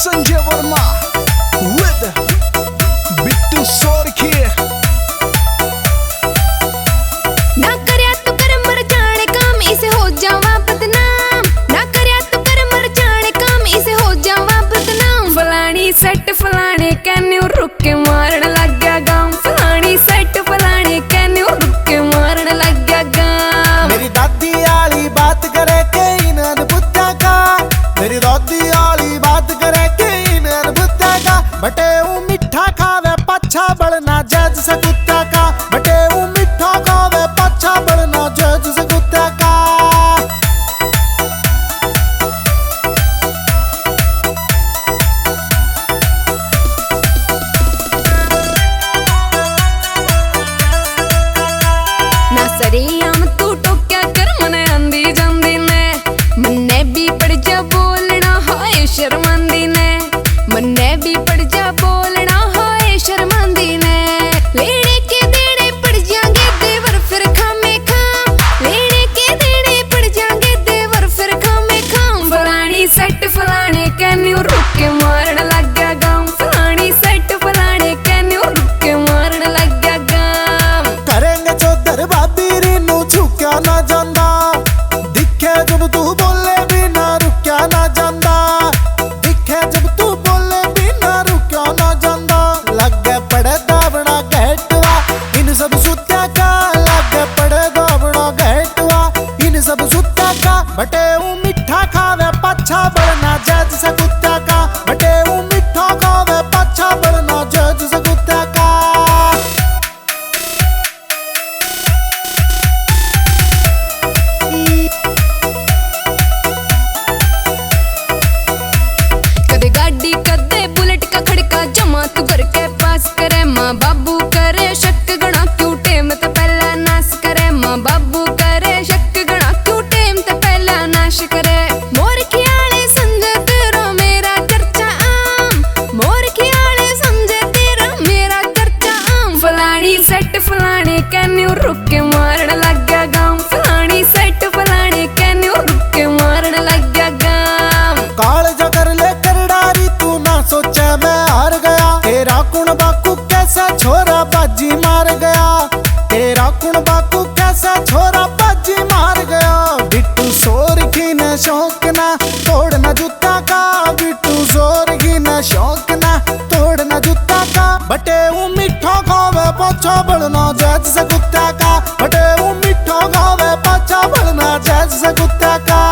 Sanjay Verma with Bittu Sorkhi. ना करया तू कर मर जाने काम इसे हो जावा बदनाम। ना करया तू कर मर जाने काम इसे हो जावा बदनाम। फलानी सेट फलाने कहने रुक के मारन लग गया गाँव। फलानी सेट फलाने कहने रुक के मारन लग गया गाँव। मेरी दादी आली बात करे के इन्हन बुद्धा का। मेरी दादी आली बात करे के इन्हन बुद्धा का। बटे ऊ मिठा खावे पाछा बढ़ना जज से कुत्ता का। बटे ऊ मिठा खावे पाछा बढ़ना जज से कुत्ता का। ना सरेआम तू टोक्या कर मने आंदी जांदी ने। मन्ने भी पड़ जा बोलना हाय शर्मांदी ने। मन्ने भी पड़ जा बोलना हाय शर्मांदी ने। लेने के देने पड़ जाएंगे देवर फिर खामे खाम। लेने के देने पड़ जाएंगे देवर फिर खामे खाम। फलानी सेट फलाने कहने रुक के मारन लग गया गाँव। फलानी सेट फलाने कहने रुक के मारन लग गया गाँव। करेंगे चौधर भाभी रीनू छुक्या ना जांदा। दिखे जब तू बोले बिना रुक्या ना जांदा। दिखे जब तू बोले बिना रुक्या ना जांदा। लगे पड़े दावड़ा गहटवा इन सब सुत्या का। लगे पड़े दावड़ा गहटवा इन सब सुत्या का। बटे ऊ मिठा खावे पाछा बढ़ना जज से कुत्ता का। बटे ऊ मिठा खावे पाछा बढ़ना जज से कुत्ता का। कदे गाड़ी कदे बुलेट का खड़का जमा तू घर के पास करे। माँ बाबू करे शक गणा क्यों टेम ते पहला नाश करे। माँ बाबू करे शक गणा क्यों टेम ते पहला नाश करे। मोर खियाले समझे तेरा मेरा खर्चा आम। मोर खियाले समझे तेरा मेरा खर्चा आम। फलानी सेट फलाने कहने रुक के मारन लग गया गाँव। फलानी सेट फलाने कहने रुक के मारन लग गया गाँव। काल जगर लेकर डारी तू ना सोचे मैं हार गया। तेरा कुण बाकू कैसा छोरा बाजी मार गया। तेरा कुण बाकू कैसा छोरा बाजी मार गया। बिट्टू सोरखी ने शौक ना तोड़ना जूता का। बिट्टू सोरखी ने शौक ना तोड़ना जूता का। बटे ऊ मिठा खावे पाछा बढ़ना जज से कुत्ता का। बटे ऊ मिठा खावे पाछा बढ़ना जज से कुत्ता का।